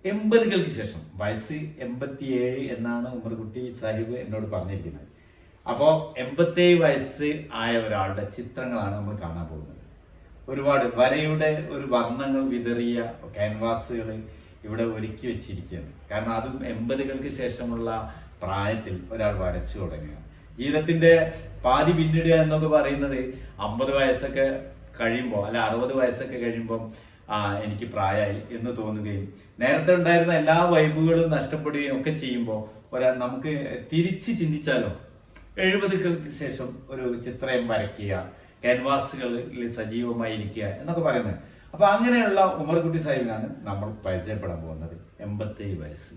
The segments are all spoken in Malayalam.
80-കൾക്ക് ശേഷം വയസ്സ് 87 എന്നാണ് ഉമ്മർകുട്ടി സാഹിബ് എന്നോട് പറഞ്ഞിരിക്കുന്നത്. അപ്പോൾ 87 വയസ്സ് ആയ ഒരാളുടെ ചിത്രങ്ങളാണ് നമ്മൾ കാണാൻ പോകുന്നത്. ഒരുപാട് വരയുടെ ഒരു വർണ്ണങ്ങൾ വിതറിയ ക്യാൻവാസുകൾ ഇവിടെ ഒരുക്കി വെച്ചിരിക്കുകയാണ്. കാരണം അതും 80-കൾക്ക് ശേഷമുള്ള പ്രായത്തിൽ ഒരാൾ വരച്ചു തുടങ്ങുക. ജീവിതത്തിന്റെ പാതി പിന്നിടുക എന്നൊക്കെ പറയുന്നത് 50 വയസ്സൊക്കെ കഴിയുമ്പോൾ അല്ല 60 വയസ്സൊക്കെ കഴിയുമ്പോൾ എനിക്ക് പ്രായമായി എന്ന് തോന്നുകയും നേരത്തെ ഉണ്ടായിരുന്ന എല്ലാ വൈബുകളും നഷ്ടപ്പെടുകയും ഒക്കെ ചെയ്യുമ്പോൾ നമുക്ക് തിരിച്ച് ചിന്തിച്ചാലോ 70-കൾക്ക് ശേഷം ഒരു ചിത്രം വരയ്ക്കുക, ക്യാൻവാസുകളിൽ സജീവമായിരിക്കുക എന്നൊക്കെ പറയുന്നത്. അപ്പൊ അങ്ങനെയുള്ള ഉമർകുട്ടി സാഹിബിനാണ് നമ്മൾ പരിചയപ്പെടാൻ പോകുന്നത്. 87 വയസ്സ്.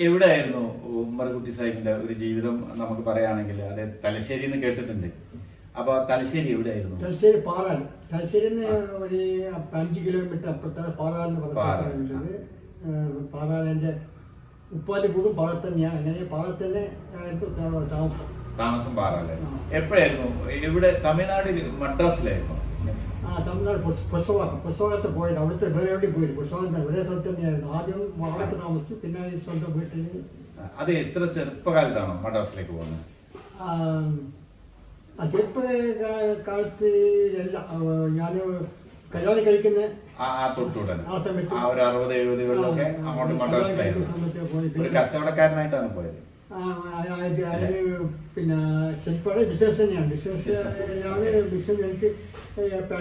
എവിടെയായിരുന്നു ഉമ്മർകുട്ടി സാഹിബിന്റെ ഒരു ജീവിതം നമുക്ക് പറയുകയാണെങ്കിൽ അത് തലശ്ശേരി എന്ന് കേട്ടിട്ടുണ്ട്. അപ്പൊ തലശ്ശേരി എവിടെയായിരുന്നു? തലശ്ശേരി പാറാൽ. തലശ്ശേരിന്ന് ഒരു 5 കിലോമീറ്റർ അപ്പുറത്താണ് പാറാൽ എന്ന് പറയുന്നത്. പാറാലിന്റെ ഉപ്പാന്റെ കൂടും പാറ തന്നെയാണ്. അങ്ങനെ പാറ തന്നെ താമസം പാറാല്. എപ്പോഴായിരുന്നു ഇവിടെ? തമിഴ്നാട് മദ്രാസിലായിരുന്നു. തമിഴ്നാട് പുസ്തകത്ത് പോയത്. അവിടുത്തെ വേറെ എവിടെ പോയി പുസ്തകം ഒരേ സ്ഥലത്ത് തന്നെയായിരുന്നു. ആദ്യം വാടക താമസിച്ചു, പിന്നെ സ്വന്തം വീട്ടിൽ. അത് എത്ര ചെറുപ്പകാലത്താണോ മദ്രാസിലേക്ക് പോകുന്നത്? ചെറുപ്പകാലത്ത് ഞാൻ കല്യാണം കഴിക്കുന്ന തൊട്ടുടനെ ആ സമയത്ത് 60-70-കളിലൊക്കെ അങ്ങോട്ട് മദ്രാസിലായിരുന്നു. ഒരു കച്ചവടക്കാരനായിട്ടാണ് പോയത്. പിന്നെ ശരിക്കും ബിസിനസ് തന്നെയാണ്. ബിസിനസ് എനിക്ക്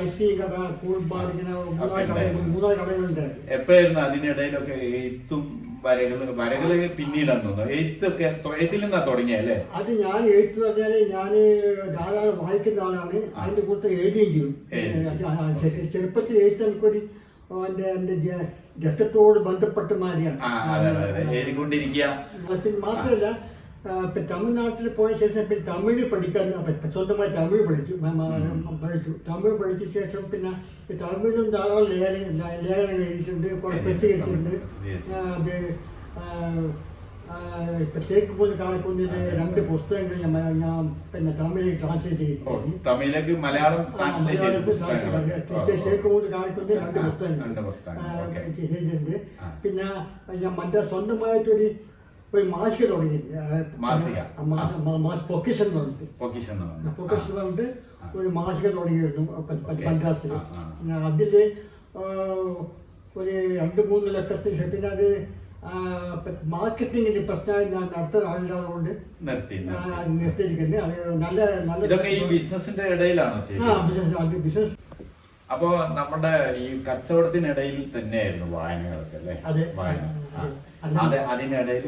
ഐസ്ക്രീം കട, കൂൾ ബാർ, ഇങ്ങനെ 3-4 കടകളുണ്ടായിരുന്നു. എപ്പോഴായിരുന്നു അതിനിടയിലൊക്കെ എഴുത്തും വരകള് പിന്നീടാണ് തോന്നുന്നു. എഴുത്തിൽ നിന്നാ തുടങ്ങിയല്ലേ? അത് ഞാൻ എഴുത്ത് പറഞ്ഞാല് ഞാൻ ധാരാളം വായിക്കുന്ന ആളാണ്. അതിന്റെ കൂട്ടത്തിൽ എഴുതുകയും ചെയ്യും. ചെറുപ്പത്തിൽ എഴുത്ത് എനിക്കൊരു എന്റെ രക്തത്തോട് ബന്ധപ്പെട്ട മാതിരിയാണ്. പിന്നെ മാത്രമല്ല തമിഴ്നാട്ടിൽ പോയ ശേഷം പിന്നെ തമിഴ് പഠിക്കാൻ സ്വന്തമായി തമിഴ് പഠിച്ചു. തമിഴ് പഠിച്ച ശേഷം പിന്നെ തമിഴും ധാരാളം ലേഖനങ്ങൾ എഴുതിയിട്ടുണ്ട്, പ്രസിദ്ധീകരിച്ചിട്ടുണ്ട്. അത് ഇപ്പൊ ഷേഖ് മുഹമ്മദ് കാണിക്കുന്നിന്റെ 2 പുസ്തകങ്ങൾ ഞാൻ പിന്നെ തമിഴിൽ ട്രാൻസ്ലേറ്റ് ചെയ്തിട്ടുണ്ട്. തമിഴിലേക്ക് മലയാളം ഷേഖ് മുഹമ്മദ് കാണിക്കുന്ന 2 പുസ്തകങ്ങൾ ചെയ്തിട്ടുണ്ട്. പിന്നെ ഞാൻ മറ്റേ സ്വന്തമായിട്ടൊരു മാസിക തുടങ്ങിയിട്ടുണ്ട്. പൊക്കിഷൻ പറഞ്ഞിട്ട് ഒരു മാസിക തുടങ്ങിയിരുന്നു മദ്രാസിൽ. അതില് ഒരു 2-3 ലക്കത്തിന്. പിന്നെ അത് മാർക്കറ്റിംഗിന് പ്രശ്നമായി ഞാൻ നടത്താൻ ആളില്ലാതെ കൊണ്ട് നിർത്തിയിരിക്കുന്നത്. അത് നല്ല ബിസിനസിന്റെ ഇടയിലാണോ? ബിസിനസ്. അപ്പോ നമ്മുടെ ഈ കച്ചവടത്തിനിടയിൽ തന്നെയായിരുന്നു വായനകളൊക്കെ അല്ലേ? വായന. അതിനിടയിൽ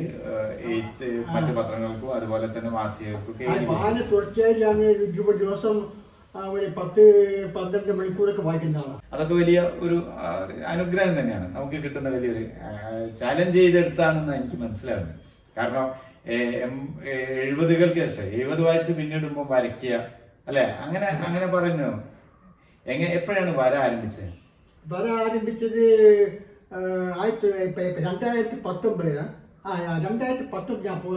എഴുത്ത് മറ്റു പത്രങ്ങൾക്കും അതുപോലെ തന്നെ മാസികകൾക്കും വായന തുടർച്ചയായി ഞാൻ ദിവസം ഒരു 10-12 മണിക്കൂറൊക്കെ വായിക്കുന്ന ആളാണ്. അതൊക്കെ വലിയ ഒരു അനുഗ്രഹം തന്നെയാണ്. നമുക്ക് കിട്ടുന്ന വലിയൊരു ചാലഞ്ച് ചെയ്തെടുത്താണെന്ന് എനിക്ക് മനസ്സിലാവുന്നത്. കാരണം 70-കൾക്ക് ശേഷം 70 വയസ്സ് പിന്നിടുമ്പോൾ വരയ്ക്കുക അല്ലെ? അങ്ങനെ പറയുന്നു. എപ്പോഴാണ് വര ആരംഭിച്ചത്? വര ആരംഭിച്ചത് 2019.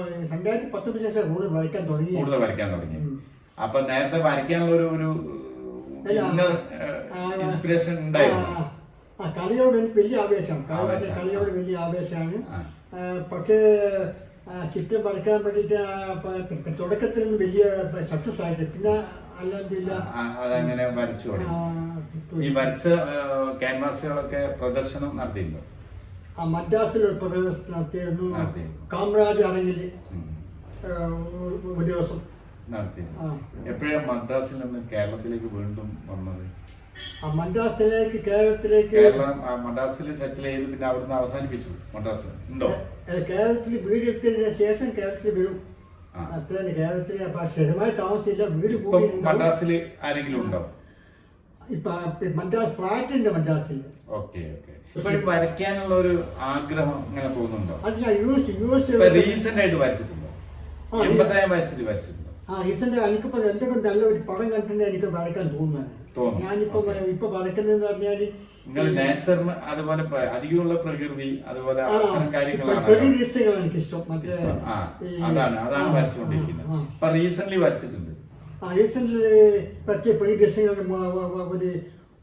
2019 ശേഷം കൂടുതൽ വരയ്ക്കാൻ തുടങ്ങി. അപ്പൊ നേരത്തെ വരയ്ക്കാനുള്ള ഒരു ഇൻസ്പിറേഷൻ ഉണ്ടായിരുന്നു. കളിയോട് എനിക്ക് വലിയ ആവേശമാണ്. കളിയോട് വലിയ ആവേശമാണ്. പക്ഷേ ചിത്രം വരയ്ക്കാൻ വേണ്ടിയിട്ട് തുടക്കത്തിൽ വലിയ സക്സസ് ആയിട്ട് പിന്നെ അതങ്ങനെ വരച്ചു. ഈ വരച്ച ക്യാൻവാസുകളൊക്കെ പ്രദർശനം നടത്തിയിരുന്നു. മദ്രാസിൽ ഒരു പ്രദർശനം നടത്തിയിരുന്നു. കാമരാജ് ആണെങ്കിൽ ഒരു ദിവസം നടത്തി. എപ്പോഴാണ് മദ്രാസിൽ നിന്ന് കേരളത്തിലേക്ക് വീണ്ടും വന്നത്? മദ്രാസിലേക്ക് കേരളത്തിലേക്ക് കേരളം മദ്രാസിൽ സെറ്റിൽ ചെയ്ത് പിന്നെ അവിടുന്ന് അവസാനിപ്പിച്ചു. മദ്രാസിൽ ഉണ്ടോ? കേരളത്തിൽ വീടെടുത്തതിന് ശേഷം കേരളത്തിൽ വരും. അത്ര തന്നെ. കേരളത്തിൽ സ്ഥിരമായി താമസിച്ചില്ല. വീട് കൂടി മദ്രാസിൽ ആരെങ്കിലും ഉണ്ടോ? ഇപ്പൊ മദ്രാസ് ഫ്ലാറ്റ് ഉണ്ട് മദ്രാസിൽ. Okay okay. ഇപ്പോഴും വരയ്ക്കാനുള്ള ഒരു ആഗ്രഹം ഇങ്ങനെ പോകുന്നുണ്ടോ? അത് ഞാൻ യുഎസ് റീസെന്റ് ആയിട്ട് വരച്ചിട്ടുണ്ടോ? 80ാം വയസ്സിൽ വരച്ചിട്ടുണ്ടോ? റീസെന്റ് എനിക്കിപ്പോ എന്തൊക്കെ നല്ല ഒരു പടം കണ്ടിട്ട് എനിക്ക് വരയ്ക്കാൻ തോന്നുന്നതാണ്. ഞാനിപ്പോ ഇപ്പൊ വരയ്ക്കുന്നതെന്ന് പറഞ്ഞാല് നിങ്ങൾ നേച്ചറിന് അതുപോലെ അധികമുള്ള പ്രകൃതി അതുപോലെ കാര്യങ്ങളാണ് എനിക്കിഷ്ടം. മറ്റേ അതാണ് വരച്ചുകൊണ്ടിരിക്കുന്നത്. അപ്പൊ റീസെന്റ് വരച്ചിട്ടുണ്ട്. റീസെന്റ് വരച്ച ഈ ദിവസങ്ങളുടെ ഒരു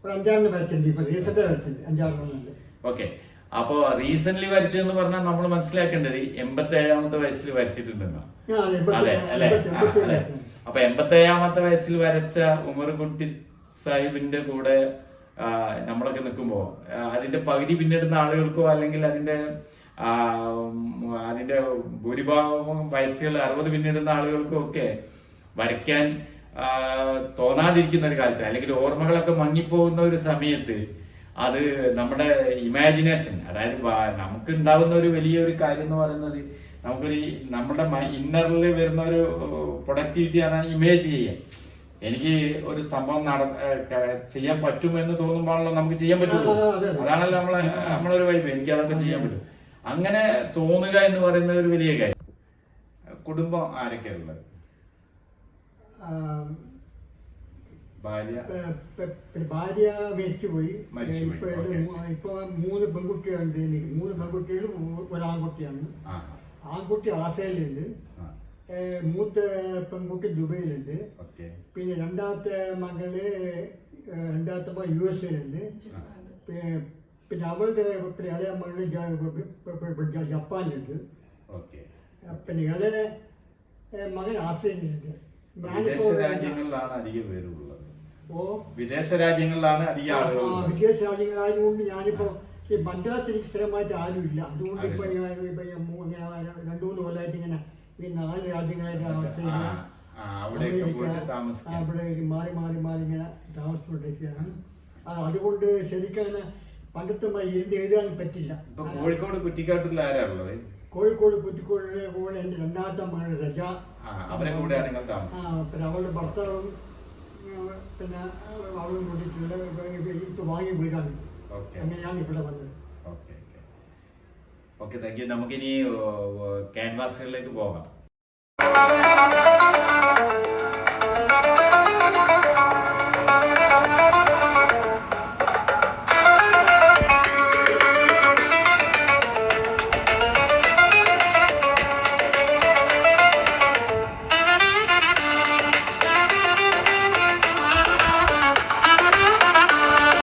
5-6 വരച്ചിട്ടുണ്ട്. ഇപ്പൊ റീസെന്റ് വരച്ചിട്ടുണ്ട് 5-6. ഓക്കെ. അപ്പോ റീസെന്റ് വരച്ചു എന്ന് പറഞ്ഞാൽ നമ്മൾ മനസ്സിലാക്കേണ്ടത് 87ാമത്തെ വയസ്സിൽ വരച്ചിട്ടുണ്ടെന്നാണ്. അതെ അല്ലെ? അപ്പൊ 87ാമത്തെ വയസ്സിൽ വരച്ച ഉമർകുട്ടി സാഹിബിന്റെ കൂടെ നമ്മളൊക്കെ നിൽക്കുമ്പോ അതിന്റെ പകുതി പിന്നിടുന്ന ആളുകൾക്കോ അല്ലെങ്കിൽ അതിന്റെ ഭൂരിഭാഗം വയസ്സുകൾ 60 പിന്നിടുന്ന ആളുകൾക്കോ ഒക്കെ വരയ്ക്കാൻ തോന്നാതിരിക്കുന്ന ഒരു കാലത്ത് അല്ലെങ്കിൽ ഓർമ്മകളൊക്കെ മങ്ങിപ്പോകുന്ന ഒരു സമയത്ത് അത് നമ്മുടെ ഇമാജിനേഷൻ, അതായത് നമുക്ക് ഉണ്ടാകുന്ന ഒരു വലിയൊരു കാര്യം എന്ന് പറയുന്നത് നമുക്കൊരു നമ്മുടെ ഇന്നറിൽ വരുന്ന ഒരു പ്രൊഡക്ടിവിറ്റിയാണ് ഇമേജ് ചെയ്യാൻ. എനിക്ക് ഒരു സംഭവം ചെയ്യാൻ പറ്റുമെന്ന് തോന്നുമ്പോഴാണല്ലോ നമുക്ക് ചെയ്യാൻ പറ്റുള്ളൂ. അതാണല്ലോ നമ്മളൊരു വൈബ്. എനിക്ക് അതൊക്കെ ചെയ്യാൻ പറ്റും. അങ്ങനെ തോന്നുക എന്ന് പറയുന്ന ഒരു വലിയ കാര്യം. കുടുംബം ആരൊക്കെയാണ് ഉള്ളത്? ഭാര്യ മരിച്ചുപോയി. ഇപ്പൊ 3 പെൺകുട്ടികളുണ്ട് എനിക്ക്. 3 പെൺകുട്ടികളും ഒരാൺകുട്ടിയാണ്. ആൺകുട്ടി ആസ്ട്രേലിയയിലുണ്ട്. മൂത്ത പെൺകുട്ടി ദുബൈയിലുണ്ട്. പിന്നെ രണ്ടാമത്തെ മകൾ USA-ലുണ്ട്. പിന്നെ അവളുടെ ഇളയ മകള് ജപ്പാനിലുണ്ട്. പിന്നെ ഇളയ മകൻ ആസ്ട്രേലിയയിലുണ്ട്. രാജ്യങ്ങളിലാണ് അധികം പേരുള്ളത്. വിദേശ രാജ്യങ്ങളിലാണ് അധികം ആളുകൾ. വിദേശ രാജ്യങ്ങളായതുകൊണ്ട് ഞാനിപ്പോ ഈ മദ്രാസ് എനിക്ക് സ്ഥിരമായിട്ട് ആരുമില്ല. അതുകൊണ്ട് ഇപ്പൊ 2-3 കൊല്ലമായിട്ട് ഇങ്ങനെ ഈ 4 രാജ്യങ്ങളായിട്ട് ഓസ്ട്രേലിയ, അമേരിക്ക അവിടെ മാറി മാറി മാറി ഇങ്ങനെ താമസിച്ചുകൊണ്ടിരിക്കുകയാണ്. അതുകൊണ്ട് ശരിക്കും പണ്ടത്തെ ഇരുന്ന് എഴുതാൻ പറ്റില്ല. കോഴിക്കോട് കുറ്റിക്കാട്ടിൽ ആരാ ഉള്ളത്? കോഴിക്കോട് കുറ്റിക്കോടിന്റെ കൂടെ എന്റെ രണ്ടാമത്തെ മകൾ രജ. പിന്നെ അവളുടെ ഭർത്താവും പിന്നെ അവളും കൂട്ടിയിട്ടുണ്ട്. ഇപ്പൊ വാങ്ങിയ വീടാണ്. അങ്ങനെയാണ് ഇവിടെ വന്നത്. Okay, thank you. നമുക്കിനി ക്യാൻവാസുകളിലേക്ക് പോകാം.